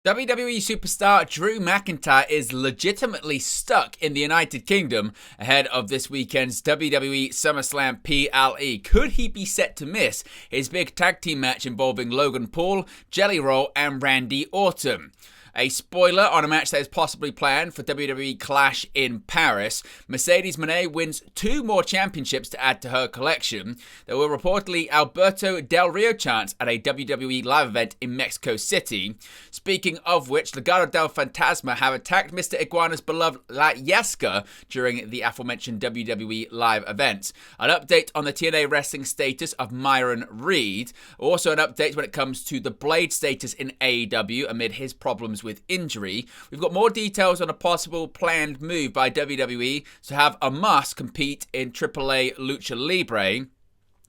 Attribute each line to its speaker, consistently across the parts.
Speaker 1: WWE superstar Drew McIntyre is legitimately stuck in the United Kingdom ahead of this weekend's WWE SummerSlam PLE. Could he be set to miss his big tag team match involving Logan Paul, Jelly Roll, and Randy Orton? A spoiler on a match that is possibly planned for WWE Clash in Paris. Mercedes Mone wins 2 more championships to add to her collection. There were reportedly Alberto Del Rio chants at a WWE live event in Mexico City. Speaking of which, Legado del Fantasma have attacked Mr. Iguana's beloved La Yesca during the aforementioned WWE live event. An update on the TNA wrestling status of Myron Reed. Also an update when it comes to the Blade status in AEW amid his problems with injury. We've got more details on a possible planned move by WWE to have Omos compete in AAA Lucha Libre.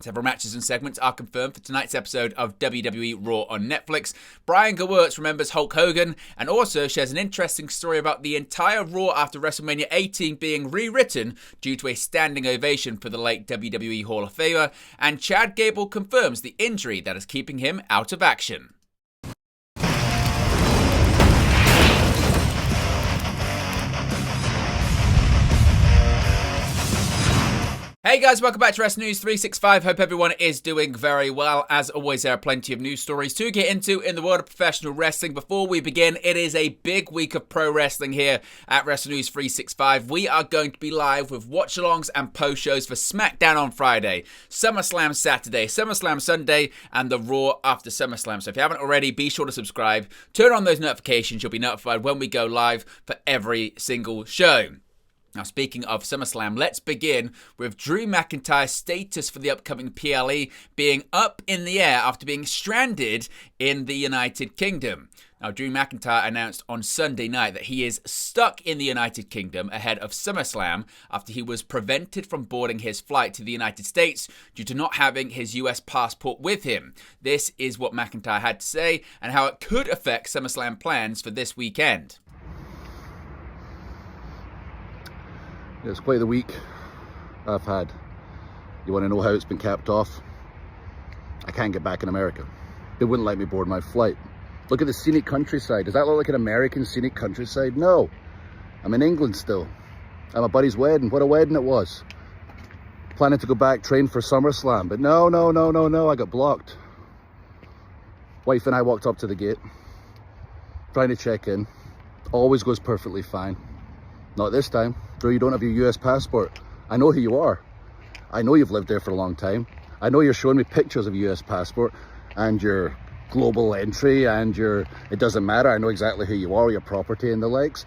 Speaker 1: Several matches and segments are confirmed for tonight's episode of WWE Raw on Netflix. Brian Gewirtz remembers Hulk Hogan and also shares an interesting story about the entire Raw after WrestleMania 18 being rewritten due to a standing ovation for the late WWE Hall of Famer. And Chad Gable confirms the injury that is keeping him out of action. Hey guys, welcome back to Wrestling News 365. Hope everyone is doing very well. As always, there are plenty of news stories to get into in the world of professional wrestling. Before we begin, it is a big week of pro wrestling here at Wrestling News 365. We are going to be live with watch-alongs and post-shows for SmackDown on Friday, SummerSlam Saturday, SummerSlam Sunday, and the Raw after SummerSlam. So if you haven't already, be sure to subscribe. Turn on those notifications. You'll be notified when we go live for every single show. Now, speaking of SummerSlam, let's begin with Drew McIntyre's status for the upcoming PLE being up in the air after being stranded in the United Kingdom. Now, Drew McIntyre announced on Sunday night that he is stuck in the United Kingdom ahead of SummerSlam after he was prevented from boarding his flight to the United States due to not having his US passport with him. This is what McIntyre had to say and how it could affect SummerSlam plans for this weekend.
Speaker 2: It's quite the week I've had. You want to know how it's been capped off? I can't get back in America. They wouldn't let me board my flight. Look at the scenic countryside. Does that look like an American scenic countryside? No. I'm in England still. At my buddy's wedding. What a wedding it was. Planning to go back, train for SummerSlam. But no. I got blocked. Wife and I walked up to the gate. Trying to check in. Always goes perfectly fine. Not this time. Drew, you don't have your US passport. I know who you are. I know you've lived there for a long time. I know you're showing me pictures of your US passport and your global entry and your, it doesn't matter. I know exactly who you are, your property and the likes.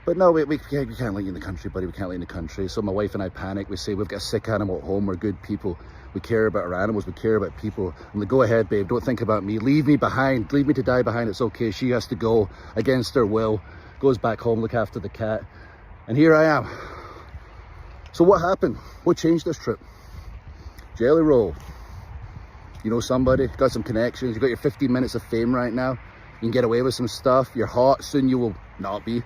Speaker 2: But no, we can't let you in the country, buddy. We can't let you in the country. So my wife and I panic. We say, we've got a sick animal at home. We're good people. We care about our animals. We care about people. I'm like, go ahead, babe. Don't think about me. Leave me behind. Leave me to die behind. It's okay. She has to go against her will. Goes back home, look after the cat. And here I am. So what happened? What changed this trip? Jelly Roll. You know somebody, got some connections, you got your 15 minutes of fame right now. You can get away with some stuff. You're hot, soon you will not be.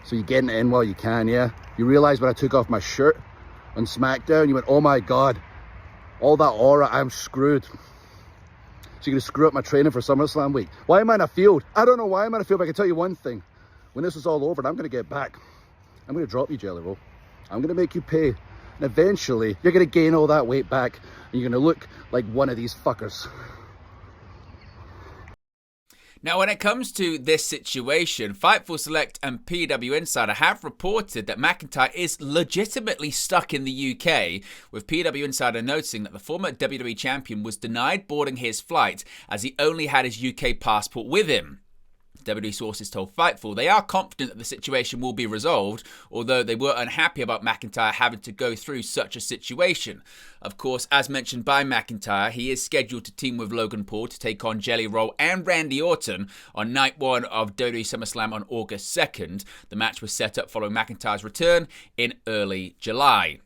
Speaker 2: So you're getting it in while you can, yeah? You realize when I took off my shirt on SmackDown, you went, oh my God, all that aura, I'm screwed. So you're gonna screw up my training for SummerSlam week. Why am I in a field? I don't know why I'm in a field, but I can tell you one thing. When this is all over and I'm gonna get back, I'm going to drop you, Jelly Roll. I'm going to make you pay. And eventually, you're going to gain all that weight back. And you're going to look like one of these fuckers.
Speaker 1: Now, when it comes to this situation, Fightful Select and PW Insider have reported that McIntyre is legitimately stuck in the UK, with PW Insider noticing that the former WWE champion was denied boarding his flight as he only had his UK passport with him. WWE sources told Fightful they are confident that the situation will be resolved, although they were unhappy about McIntyre having to go through such a situation. Of course, as mentioned by McIntyre, he is scheduled to team with Logan Paul to take on Jelly Roll and Randy Orton on night 1 of WWE SummerSlam on August 2nd. The match was set up following McIntyre's return in early July.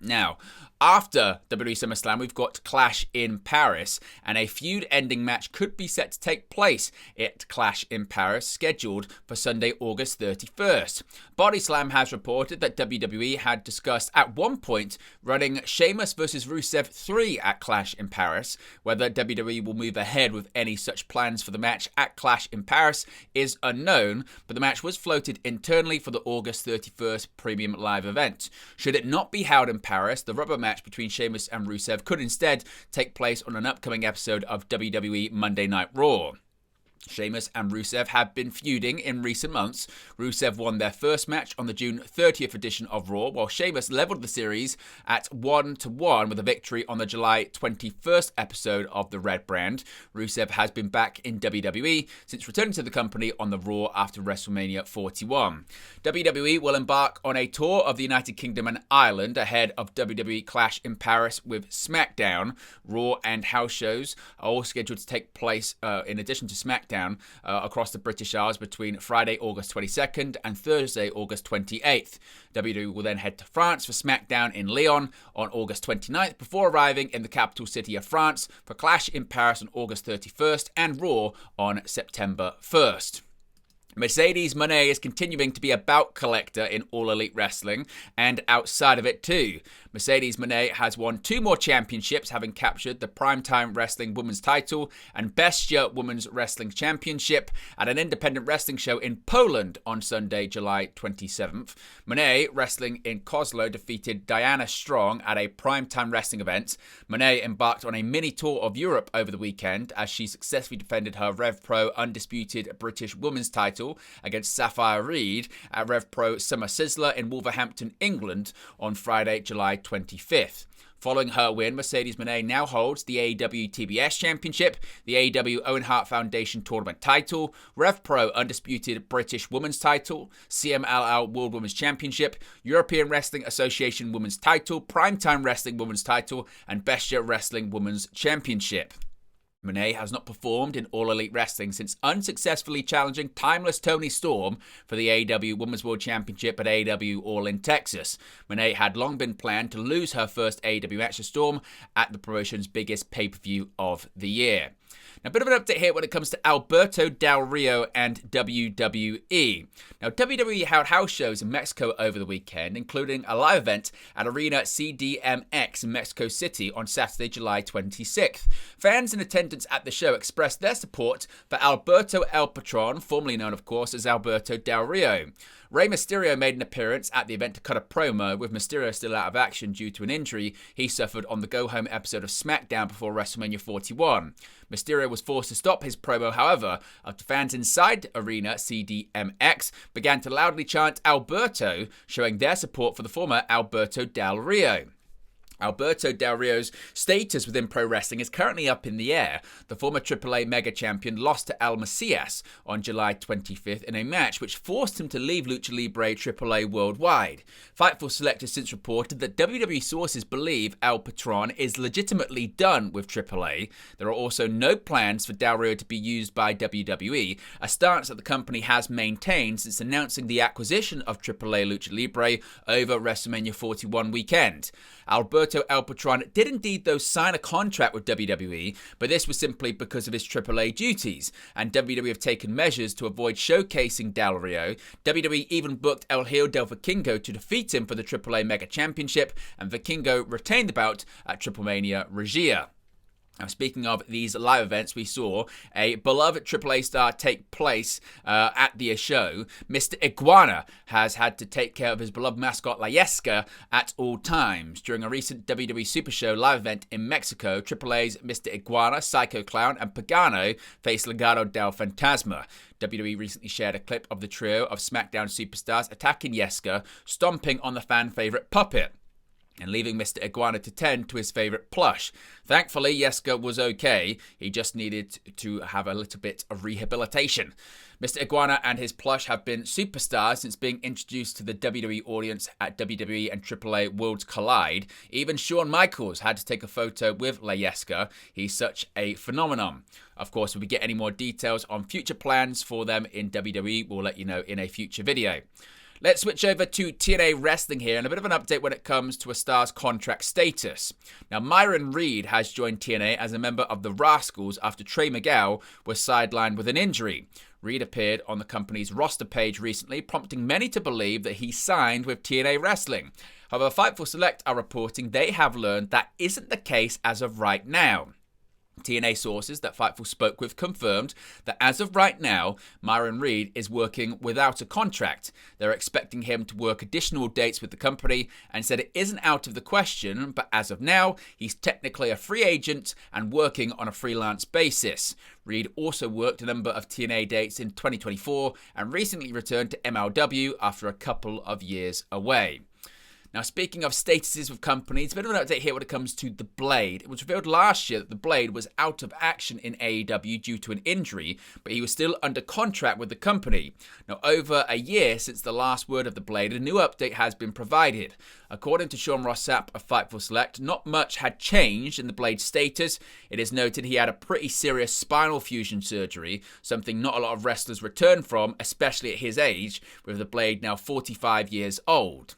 Speaker 1: Now, After WWE SummerSlam, we've got Clash in Paris, and a feud-ending match could be set to take place at Clash in Paris, scheduled for Sunday, August 31st. Bodyslam has reported that WWE had discussed at one point running Sheamus vs. Rusev 3 at Clash in Paris. Whether WWE will move ahead with any such plans for the match at Clash in Paris is unknown, but the match was floated internally for the August 31st premium live event. Should it not be held in Paris, the rubber match between Sheamus and Rusev could instead take place on an upcoming episode of WWE Monday Night Raw. Sheamus and Rusev have been feuding in recent months. Rusev won their first match on the June 30th edition of Raw, while Sheamus leveled the series at 1-1 with a victory on the July 21st episode of the Red Brand. Rusev has been back in WWE since returning to the company on the Raw after WrestleMania 41. WWE will embark on a tour of the United Kingdom and Ireland ahead of WWE Clash in Paris with SmackDown. Raw and house shows are all scheduled to take place in addition to SmackDown across the British Isles between Friday, August 22nd and Thursday, August 28th. WWE will then head to France for SmackDown in Lyon on August 29th before arriving in the capital city of France for Clash in Paris on August 31st and Raw on September 1st. Mercedes Mone is continuing to be a bout collector in All Elite Wrestling and outside of it too. Mercedes Mone has won 2 more championships, having captured the Primetime Wrestling Women's title and Bestia Women's Wrestling Championship at an independent wrestling show in Poland on Sunday, July 27th. Mone, wrestling in Kozlo, defeated Diana Strong at a Primetime Wrestling event. Mone embarked on a mini tour of Europe over the weekend as she successfully defended her Rev Pro Undisputed British Women's title against Sapphire Reed at Rev Pro Summer Sizzler in Wolverhampton, England on Friday, July 25th. Following her win, Mercedes Mone now holds the AEW TBS Championship, the AEW Owen Hart Foundation Tournament title, Rev Pro Undisputed British Women's title, CMLL World Women's Championship, European Wrestling Association Women's title, Primetime Wrestling Women's title, and Bestia Wrestling Women's Championship. Mone has not performed in All Elite Wrestling since unsuccessfully challenging Timeless Toni Storm for the AEW Women's World Championship at AEW All in Texas. Mone had long been planned to lose her first AEW match to Storm at the promotion's biggest pay-per-view of the year. Now, a bit of an update here when it comes to Alberto Del Rio and WWE. Now, WWE held house shows in Mexico over the weekend, including a live event at Arena CDMX in Mexico City on Saturday, July 26th. Fans in attendance at the show expressed their support for Alberto El Patron, formerly known, of course, as Alberto Del Rio. Rey Mysterio made an appearance at the event to cut a promo, with Mysterio still out of action due to an injury he suffered on the go-home episode of SmackDown before WrestleMania 41. Mysterio was forced to stop his promo, however, after fans inside Arena CDMX began to loudly chant Alberto, showing their support for the former Alberto Del Rio. Alberto Del Rio's status within pro wrestling is currently up in the air. The former AAA Mega Champion lost to El Macias on July 25th in a match which forced him to leave Lucha Libre AAA worldwide. Fightful Select has since reported that WWE sources believe El Patron is legitimately done with AAA. There are also no plans for Del Rio to be used by WWE, a stance that the company has maintained since announcing the acquisition of AAA Lucha Libre over WrestleMania 41 weekend. Alberto El Patron did indeed, though, sign a contract with WWE, but this was simply because of his AAA duties, and WWE have taken measures to avoid showcasing Del Rio. WWE even booked El Hijo del Vikingo to defeat him for the AAA Mega Championship, and Vikingo retained the bout at Triplemania Regia. Now, speaking of these live events, we saw a beloved AAA star take place at the show. Mr. Iguana has had to take care of his beloved mascot La Yesca at all times. During a recent WWE Super Show live event in Mexico, AAA's Mr. Iguana, Psycho Clown, and Pagano faced Legado del Fantasma. WWE recently shared a clip of the trio of SmackDown superstars attacking Yesca, stomping on the fan favorite puppet, and leaving Mr. Iguana to tend to his favourite plush. Thankfully, Yesca was okay. He just needed to have a little bit of rehabilitation. Mr. Iguana and his plush have been superstars since being introduced to the WWE audience at WWE and AAA Worlds Collide. Even Shawn Michaels had to take a photo with La Yesca. He's such a phenomenon. Of course, if we get any more details on future plans for them in WWE, we'll let you know in a future video. Let's switch over to TNA Wrestling here and a bit of an update when it comes to a star's contract status. Now, Myron Reed has joined TNA as a member of the Rascals after Trey Miguel was sidelined with an injury. Reed appeared on the company's roster page recently, prompting many to believe that he signed with TNA Wrestling. However, Fightful Select are reporting they have learned that isn't the case as of right now. TNA sources that Fightful spoke with confirmed that as of right now, Myron Reed is working without a contract. They're expecting him to work additional dates with the company and said it isn't out of the question, but as of now, he's technically a free agent and working on a freelance basis. Reed also worked a number of TNA dates in 2024 and recently returned to MLW after a couple of years away. Now, speaking of statuses with companies, a bit of an update here when it comes to The Blade. It was revealed last year that The Blade was out of action in AEW due to an injury, but he was still under contract with the company. Now, over a year since the last word of The Blade, a new update has been provided. According to Sean Rossap of Fightful Select, not much had changed in The Blade's status. It is noted he had a pretty serious spinal fusion surgery, something not a lot of wrestlers return from, especially at his age, with The Blade now 45 years old.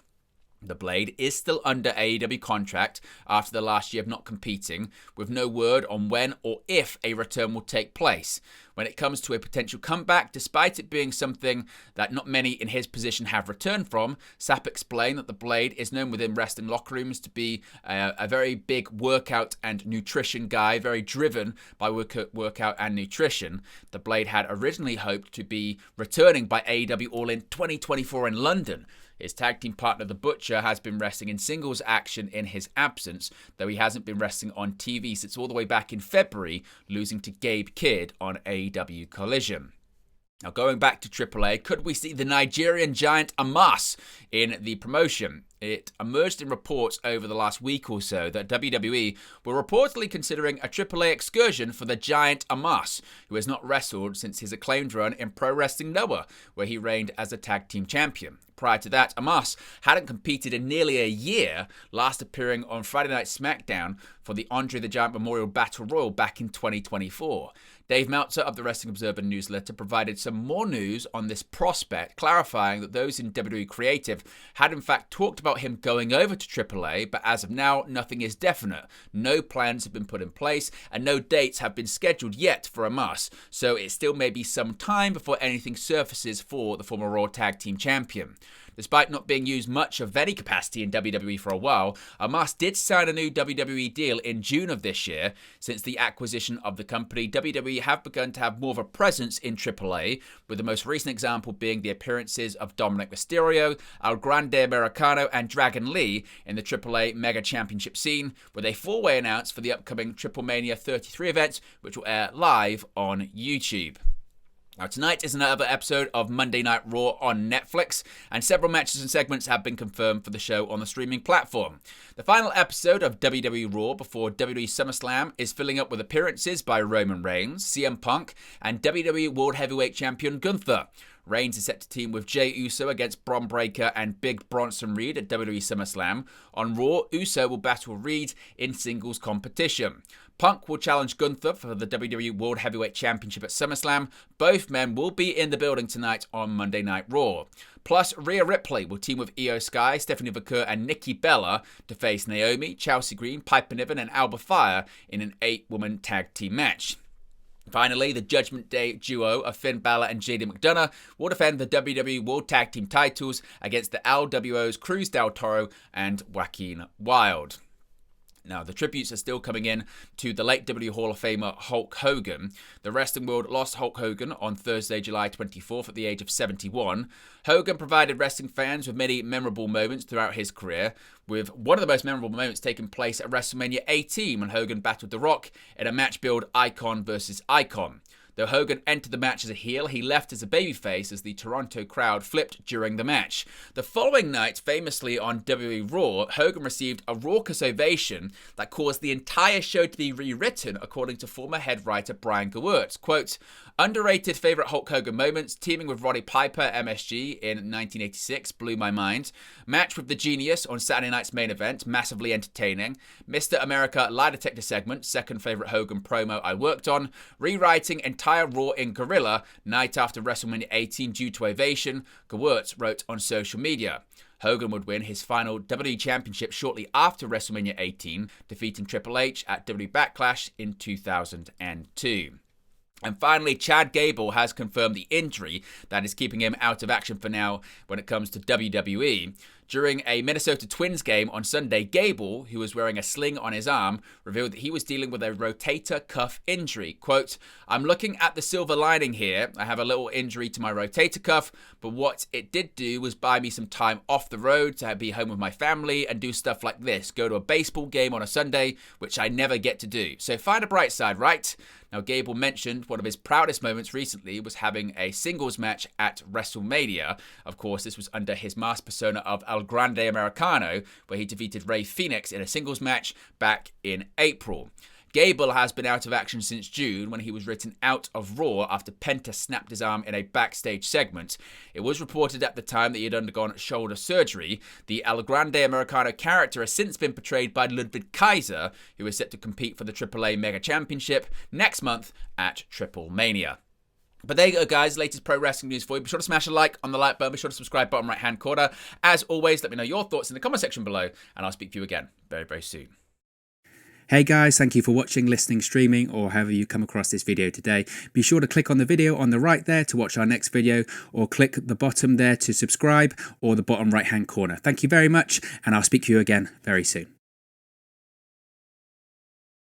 Speaker 1: The Blade is still under AEW contract after the last year of not competing, with no word on when or if a return will take place. When it comes to a potential comeback, despite it being something that not many in his position have returned from, Sapp explained that the Blade is known within wrestling locker rooms to be a very big workout and nutrition guy, very driven by workout and nutrition. The Blade had originally hoped to be returning by AEW All In 2024 in London. His tag team partner, The Butcher, has been wrestling in singles action in his absence, though he hasn't been wrestling on TV since all the way back in February, losing to Gabe Kidd on AEW Collision. Now, going back to AAA, could we see the Nigerian giant Amas in the promotion? It emerged in reports over the last week or so that WWE were reportedly considering a AAA excursion for the giant Amas, who has not wrestled since his acclaimed run in Pro Wrestling Noah, where he reigned as a tag team champion. Prior to that, Amas hadn't competed in nearly a year, last appearing on Friday Night SmackDown for the Andre the Giant Memorial Battle Royal back in 2024. Dave Meltzer of the Wrestling Observer newsletter provided some more news on this prospect, clarifying that those in WWE Creative had in fact talked about him going over to AAA, but as of now, nothing is definite. No plans have been put in place, and no dates have been scheduled yet for Amas, so it still may be some time before anything surfaces for the former Raw Tag Team Champion. Despite not being used much of any capacity in WWE for a while, Amas did sign a new WWE deal in June of this year. Since the acquisition of the company, WWE have begun to have more of a presence in AAA, with the most recent example being the appearances of Dominic Mysterio, El Grande Americano, and Dragon Lee in the AAA Mega Championship scene, with a four-way announced for the upcoming Triple Mania 33 event, which will air live on YouTube. Now, tonight is another episode of Monday Night Raw on Netflix, and several matches and segments have been confirmed for the show on the streaming platform. The final episode of WWE Raw before WWE SummerSlam is filling up with appearances by Roman Reigns, CM Punk, and WWE World Heavyweight Champion Gunther. Reigns is set to team with Jey Uso against Bron Breakker and Big Bronson Reed at WWE SummerSlam. On Raw, Uso will battle Reed in singles competition. Punk will challenge Gunther for the WWE World Heavyweight Championship at SummerSlam. Both men will be in the building tonight on Monday Night Raw. Plus, Rhea Ripley will team with Io Sky, Stephanie McCur, and Nikki Bella to face Naomi, Chelsea Green, Piper Niven, and Alba Fire in an 8-woman tag team match. Finally, the Judgment Day duo of Finn Balor and JD McDonough will defend the WWE World Tag Team titles against the LWO's Cruz del Toro and Joaquin Wilde. Now, the tributes are still coming in to the late WWE Hall of Famer Hulk Hogan. The wrestling world lost Hulk Hogan on Thursday, July 24th at the age of 71. Hogan provided wrestling fans with many memorable moments throughout his career, with one of the most memorable moments taking place at WrestleMania 18 when Hogan battled The Rock in a match billed Icon versus Icon. Though Hogan entered the match as a heel, he left as a babyface as the Toronto crowd flipped during the match. The following night, famously on WWE Raw, Hogan received a raucous ovation that caused the entire show to be rewritten, according to former head writer Brian Gewirtz. Quote, underrated favourite Hulk Hogan moments, teaming with Roddy Piper, MSG, in 1986, blew my mind. Match with the Genius on Saturday night's main event, massively entertaining. Mr. America lie detector segment, second favourite Hogan promo I worked on. Rewriting entire Raw in Gorilla night after WrestleMania 18 due to ovation, Gewurz wrote on social media. Hogan would win his final WWE Championship shortly after WrestleMania 18, defeating Triple H at WWE Backlash in 2002. And finally, Chad Gable has confirmed the injury that is keeping him out of action for now when it comes to WWE. During a Minnesota Twins game on Sunday, Gable, who was wearing a sling on his arm, revealed that he was dealing with a rotator cuff injury. Quote, "I'm looking at the silver lining here. I have a little injury to my rotator cuff, but what it did do was buy me some time off the road to be home with my family and do stuff like this. Go to a baseball game on a Sunday, which I never get to do. So find a bright side, right?" Now, Gable mentioned one of his proudest moments recently was having a singles match at WrestleMania. Of course, this was under his masked persona of El Grande Americano, where he defeated Rey Fenix in a singles match back in April. Gable has been out of action since June when he was written out of Raw after Penta snapped his arm in a backstage segment. It was reported at the time that he had undergone shoulder surgery. The El Grande Americano character has since been portrayed by Ludwig Kaiser, who is set to compete for the AAA Mega Championship next month at Triple Mania. But there you go, guys. Latest pro wrestling news for you. Be sure to smash a like on the like button. Be sure to subscribe bottom right-hand corner. As always, let me know your thoughts in the comment section below, and I'll speak to you again very, very soon.
Speaker 3: Hey guys, thank you for watching, listening, streaming, or however you come across this video today. Be sure to click on the video on the right there to watch our next video, or click the bottom there to subscribe, or the bottom right hand corner. Thank you very much, and I'll speak to you again very soon.